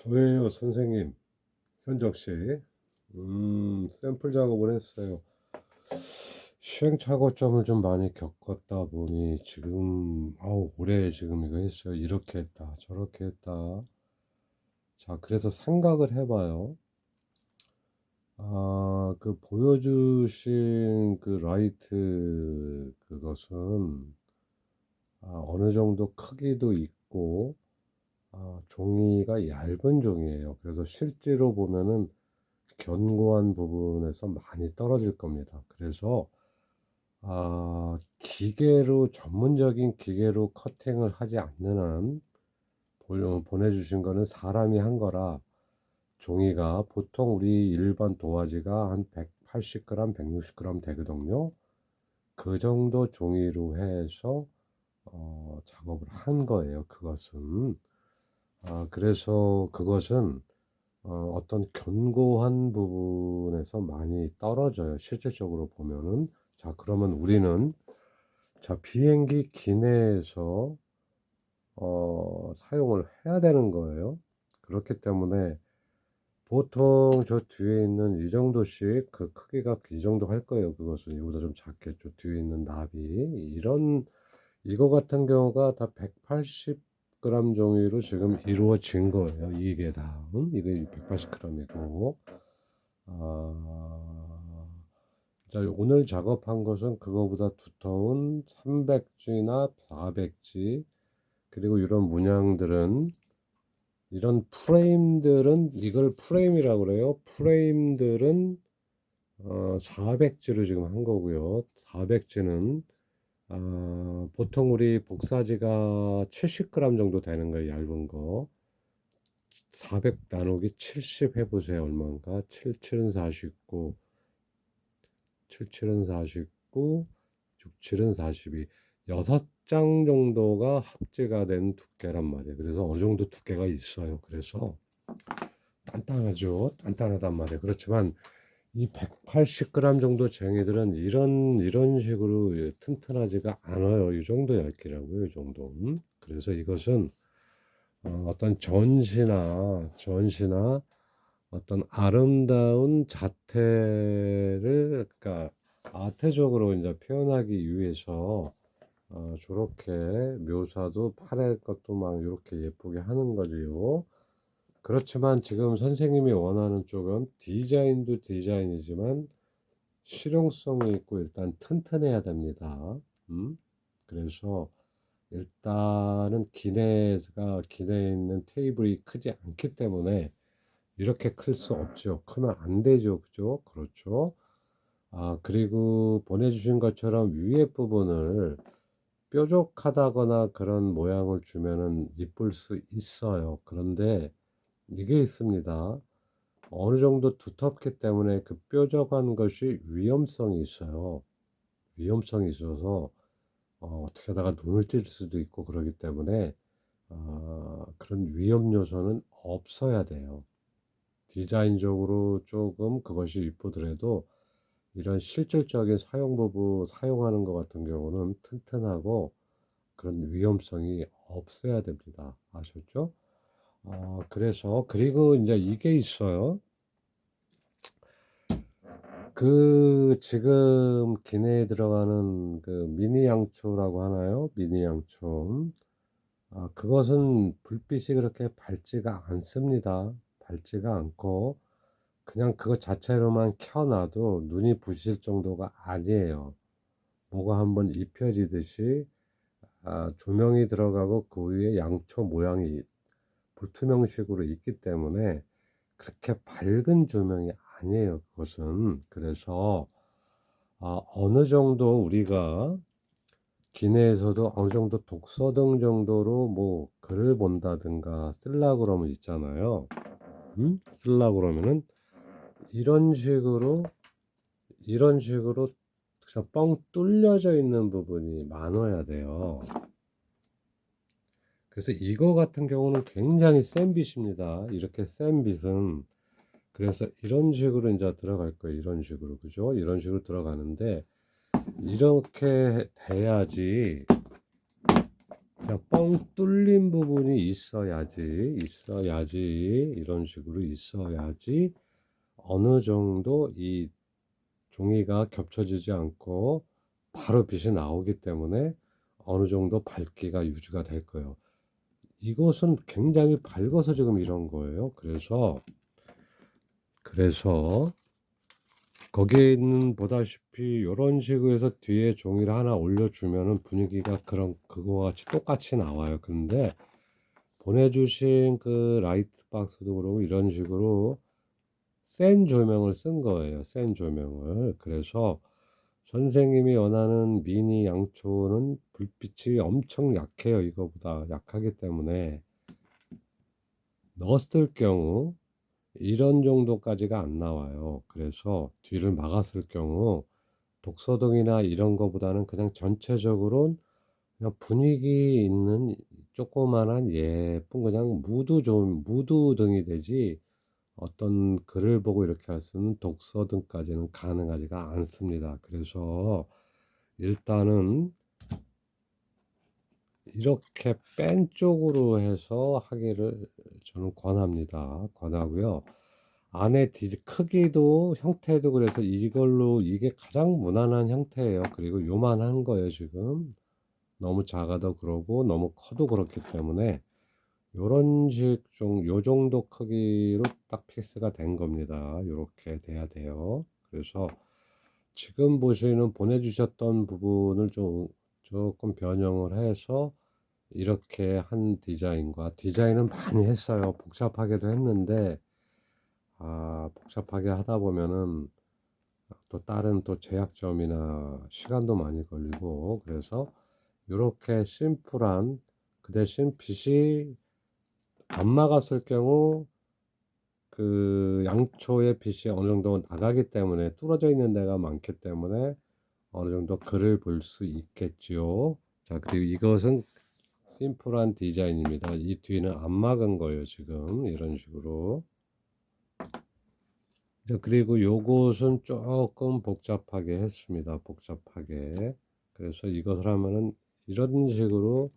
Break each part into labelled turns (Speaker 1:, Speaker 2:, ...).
Speaker 1: 저예요, 선생님. 현정 씨. 샘플 작업을 했어요. 시행착오점을 좀 많이 겪었다 보니 지금 올해 지금 이거 했어요. 이렇게 했다, 저렇게 했다. 자, 그래서 생각을 해봐요. 그 보여주신 그 라이트 그것은 어느 정도 크기도 있고 종이가 얇은 종이에요. 그래서 실제로 보면은 견고한 부분에서 많이 떨어질 겁니다. 그래서 기계로 전문적인 기계로 커팅을 하지 않는 한 보내주신 거는 사람이 한 거라 종이가 보통 우리 일반 도화지가 한 180g, 160g 되거든요. 그 정도 종이로 해서 작업을 한 거예요. 그것은 그래서 그것은 어떤 견고한 부분에서 많이 떨어져요. 실질적으로 보면은. 자, 그러면 우리는 비행기 기내에서 사용을 해야 되는 거예요. 그렇기 때문에 보통 저 뒤에 있는 이 정도씩 그 크기가 이 정도 할 거예요. 그것은 이거보다 좀 작겠죠. 뒤에 있는 나비 이거 같은 경우가 다 180g 종이로 지금 이루어진 거예요. 이게 다 이게 180g이고 자, 오늘 작업한 것은 그거보다 두터운 300G나 400G 그리고 이런 문양들은 이런 프레임들은 이걸 프레임이라고 그래요. 프레임들은 400G로 지금 한 거고요. 400G는 보통 우리 복사지가 70g 정도 되는 거예요. 얇은 거. 400 나누기 70 해보세요. 얼마인가? 77은 49, 77은 49, 67은 42. 6장 정도가 합재가 된 두께란 말이에요. 그래서 어느 정도 두께가 있어요. 그래서 단단하죠. 단단하단 말이에요. 그렇지만 이 180g 정도 쟁이들은 이런 식으로 튼튼하지가 않아요. 이 정도 얇기라고요. 이 정도. 그래서 이것은 어떤 전시나 어떤 아름다운 자태를 그러니까 아트적으로 이제 표현하기 위해서 저렇게 묘사도 팔의 것도 막 이렇게 예쁘게 하는 거지요. 그렇지만 지금 선생님이 원하는 쪽은 디자인도 디자인이지만 실용성이 있고 일단 튼튼해야 됩니다. 그래서 일단은 기내에 있는 테이블이 크지 않기 때문에 이렇게 클 수 없죠. 크면 안 되죠. 그죠? 그렇죠. 그리고 보내주신 것처럼 위에 부분을 뾰족하다거나 그런 모양을 주면은 이쁠 수 있어요. 그런데 이게 있습니다. 어느 정도 두텁기 때문에 그 뾰족한 것이 위험성이 있어요. 위험성이 있어서 어떻게 하다가 눈을 찔 수도 있고 그러기 때문에 그런 위험 요소는 없어야 돼요. 디자인적으로 조금 그것이 이쁘더라도 이런 실질적인 사용하는 것 같은 경우는 튼튼하고 그런 위험성이 없어야 됩니다. 아셨죠? 그래서 그리고 이제 이게 있어요. 그 지금 기내에 들어가는 그 미니 양초라고 하나요? 미니 양초. 그것은 불빛이 그렇게 밝지가 않습니다. 밝지가 않고 그냥 그것 자체로만 켜놔도 눈이 부실 정도가 아니에요. 뭐가 한번 입혀지듯이 조명이 들어가고 그 위에 양초 모양이 불투명식으로 있기 때문에 그렇게 밝은 조명이 아니에요. 그것은. 그래서 어느 정도 우리가 기내에서도 어느 정도 독서등 정도로 뭐 글을 본다든가 쓸라 그러면 있잖아요. 쓸라 그러면은 이런 식으로 그냥 뻥 뚫려져 있는 부분이 많아야 돼요. 그래서 이거 같은 경우는 굉장히 센 빛입니다. 이렇게 센 빛은 그래서 이런 식으로 이제 들어갈 거예요. 이런 식으로 그죠? 이런 식으로 들어가는데 이렇게 돼야지 그냥 뻥 뚫린 부분이 있어야지 이런 식으로 있어야지 어느 정도 이 종이가 겹쳐지지 않고 바로 빛이 나오기 때문에 어느 정도 밝기가 유지가 될 거예요. 이것은 굉장히 밝아서 지금 이런 거예요. 그래서 거기에 있는 보다시피 이런 식으로 해서 뒤에 종이를 하나 올려주면은 분위기가 그거와 같이 똑같이 나와요. 근데 보내주신 그 라이트 박스도 그러고 이런 식으로 센 조명을 쓴 거예요. 센 조명을. 그래서 선생님이 원하는 미니 양초는 불빛이 엄청 약해요. 이거보다 약하기 때문에 넣었을 경우 이런 정도까지가 안 나와요. 그래서 뒤를 막았을 경우 독서등이나 이런 거보다는 그냥 전체적으로 그냥 분위기 있는 조그만한 예쁜 그냥 무드등이 되지 어떤 글을 보고 이렇게 할 수는 독서등까지는 가능하지가 않습니다. 그래서 일단은 이렇게 뺀 쪽으로 해서 하기를 저는 권하고요. 안에 크기도 형태도 그래서 이걸로 이게 가장 무난한 형태예요. 그리고 요만한 거예요. 지금 너무 작아도 그러고 너무 커도 그렇기 때문에 요런 요 정도 크기로 딱 피스가 된 겁니다. 요렇게 돼야 돼요. 그래서 지금 보내주셨던 부분을 조금 변형을 해서 이렇게 한 디자인은 많이 했어요. 복잡하게도 했는데 복잡하게 하다 보면은 또 다른 또 제약점이나 시간도 많이 걸리고 그래서 이렇게 심플한 그 대신 빛이 안 막았을 경우 그 양초의 빛이 어느 정도 나가기 때문에 뚫어져 있는 데가 많기 때문에 어느 정도 글을 볼 수 있겠지요. 자, 그리고 이것은 심플한 디자인입니다. 이 뒤는 안 막은 거예요. 지금 이런 식으로. 그리고 요것은 조금 복잡하게 했습니다. 복잡하게. 그래서 이것을 하면은 이런 식으로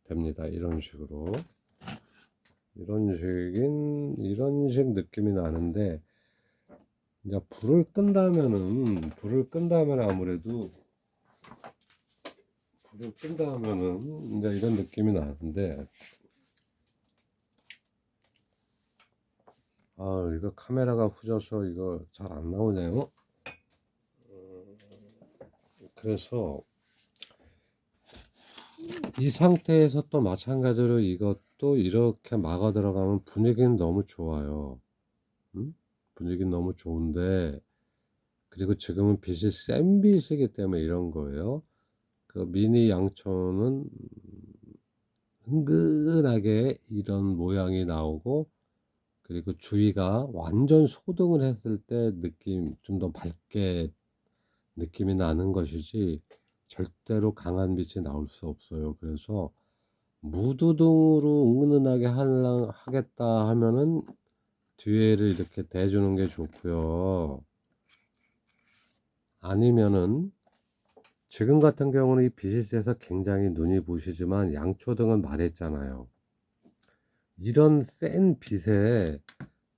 Speaker 1: 됩니다. 이런 식으로. 이런 식 느낌이 나는데, 이제 불을 끈다면 아무래도 이제 이런 느낌이 나는데, 이거 카메라가 후져서 이거 잘 안 나오네요. 그래서 이 상태에서 또 마찬가지로 이것도 이렇게 막아 들어가면 분위기는 너무 좋아요. 분위기는 너무 좋은데, 그리고 지금은 빛이 센 빛이기 때문에 이런 거예요. 그 미니 양초는 은근하게 이런 모양이 나오고, 그리고 주위가 완전 소등을 했을 때 좀 더 밝게 느낌이 나는 것이지 절대로 강한 빛이 나올 수 없어요. 그래서 무드등으로 은은하게 하겠다 하면은 뒤에를 이렇게 대주는 게 좋고요. 아니면은 지금 같은 경우는 이 빛이 세서 굉장히 눈이 부시지만 양초등은 말했잖아요. 이런 센 빛에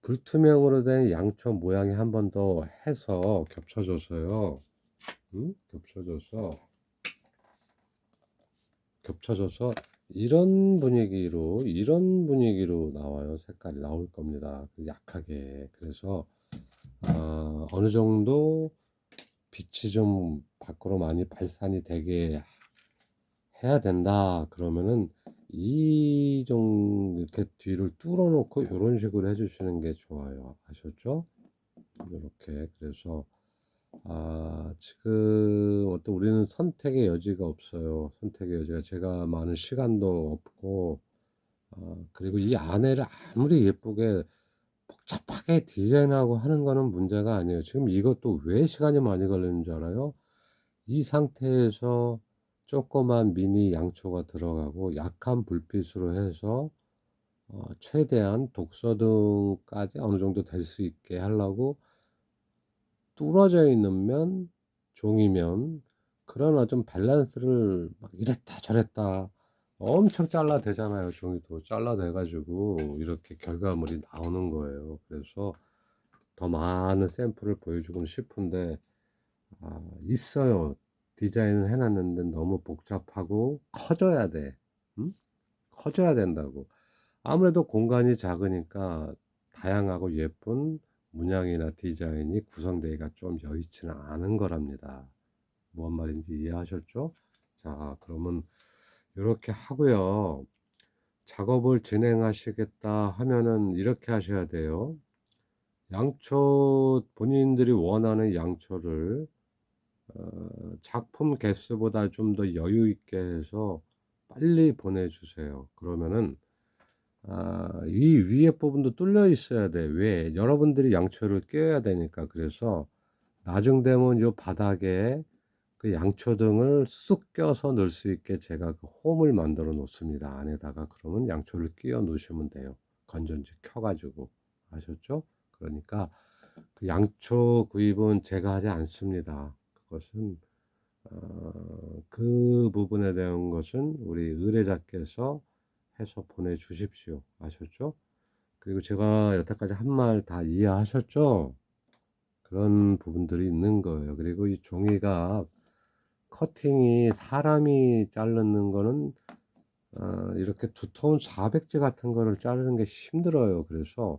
Speaker 1: 불투명으로 된 양초 모양이 한 번 더 해서 겹쳐져서요. 겹쳐져서 이런 분위기로 나와요. 색깔이 나올 겁니다. 약하게. 그래서 어느 정도 빛이 좀 밖으로 많이 발산이 되게 해야 된다. 그러면은 이렇게 뒤를 뚫어 놓고 이런 식으로 해주시는 게 좋아요. 아셨죠? 이렇게. 그래서 지금 어떤 우리는 선택의 여지가 없어요. 선택의 여지가 제가 많은 시간도 없고 그리고 이 안에를 아무리 예쁘게 복잡하게 디자인하고 하는 거는 문제가 아니에요. 지금 이것도 왜 시간이 많이 걸리는 줄 알아요? 이 상태에서 조그만 미니 양초가 들어가고 약한 불빛으로 해서 최대한 독서등까지 어느 정도 될 수 있게 하려고 뚫어져 있는 종이면 그러나 좀 밸런스를 막 이랬다 저랬다 엄청 잘라대잖아요. 종이도 잘라대 가지고 이렇게 결과물이 나오는 거예요. 그래서 더 많은 샘플을 보여주고는 싶은데 있어요. 디자인을 해 놨는데 너무 복잡하고 커져야 돼. 음? 커져야 된다고. 아무래도 공간이 작으니까 다양하고 예쁜 문양이나 디자인이 구성되기가 좀 여의치는 않은 거랍니다. 뭔 말인지 이해하셨죠? 자, 그러면 요렇게 하고요. 작업을 진행하시겠다 하면은 이렇게 하셔야 돼요. 양초 본인들이 원하는 양초를 작품 개수보다 좀 더 여유 있게 해서 빨리 보내주세요. 그러면은 이 위에 부분도 뚫려 있어야 돼. 왜? 여러분들이 양초를 끼워야 되니까. 그래서 나중 되면 요 바닥에 그 양초등을 쑥 껴서 넣을 수 있게 제가 그 홈을 만들어 놓습니다. 안에다가. 그러면 양초를 끼워 놓으시면 돼요. 건전지 켜가지고. 아셨죠? 그러니까 그 양초 구입은 제가 하지 않습니다. 그것은 그 부분에 대한 것은 우리 의뢰자께서 해서 보내주십시오. 아셨죠? 그리고 제가 여태까지 한 말 다 이해하셨죠? 그런 부분들이 있는 거예요. 그리고 이 종이가 커팅이 사람이 자르는 거는 이렇게 두터운 400지 같은 거를 자르는 게 힘들어요. 그래서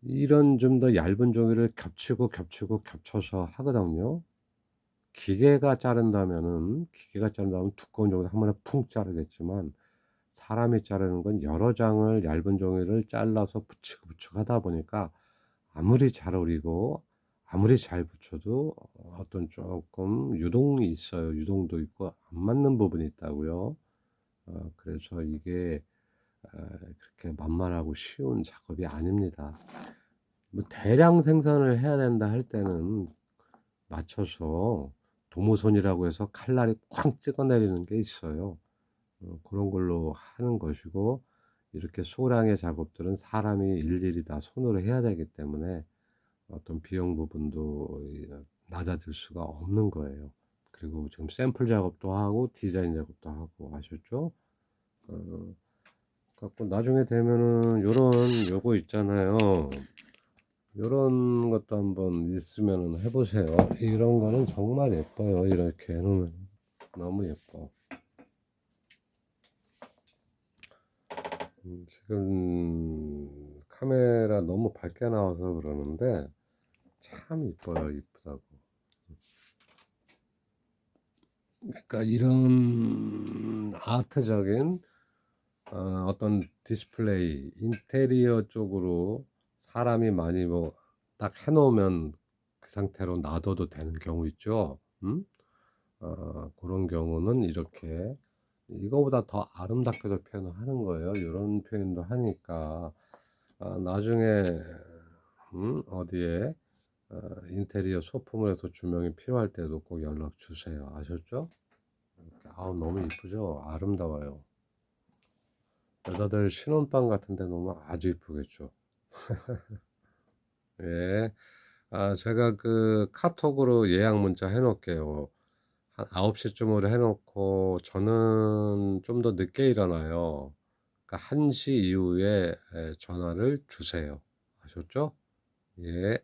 Speaker 1: 이런 좀 더 얇은 종이를 겹치고 겹쳐서 하거든요. 기계가 자른다면 두꺼운 종이를 한 번에 풍 자르겠지만 사람이 자르는 건 여러 장을 얇은 종이를 잘라서 붙이고 하다 보니까 아무리 잘 어리고 아무리 잘 붙여도 어떤 조금 유동이 있어요. 유동도 있고 안 맞는 부분이 있다고요. 그래서 이게 그렇게 만만하고 쉬운 작업이 아닙니다. 뭐 대량 생산을 해야 된다 할 때는 맞춰서 도무손이라고 해서 칼날이 쾅 찍어내리는 게 있어요. 그런 걸로 하는 것이고 이렇게 소량의 작업들은 사람이 일일이 다 손으로 해야 되기 때문에 어떤 비용 부분도 낮아질 수가 없는 거예요. 그리고 지금 샘플 작업도 하고 디자인 작업도 하고 아셨죠? 갖고 나중에 되면은 요거 있잖아요. 요런 것도 한번 있으면은 해보세요. 이런 거는 정말 예뻐요. 이렇게 해놓으면 너무 예뻐. 지금 카메라 너무 밝게 나와서 그러는데 참 이뻐요. 이쁘다고. 그러니까 이런 아트적인 어떤 디스플레이 인테리어 쪽으로 사람이 많이 뭐 딱 해놓으면 그 상태로 놔둬도 되는 경우 있죠. 그런 경우는 이렇게 이거보다 더 아름답게도 표현을 하는 거예요. 이런 표현도 하니까 나중에 어디에 인테리어 소품을 해서 조명이 필요할 때도 꼭 연락 주세요. 아셨죠? 이렇게. 너무 이쁘죠? 아름다워요. 여자들 신혼방 같은 데 놓으면 아주 이쁘겠죠. 예. 제가 그 카톡으로 예약 문자 해 놓을게요. 한 9시쯤으로 해 놓고 저는 좀 더 늦게 일어나요. 그러니까 1시 이후에 전화를 주세요. 아셨죠? 예.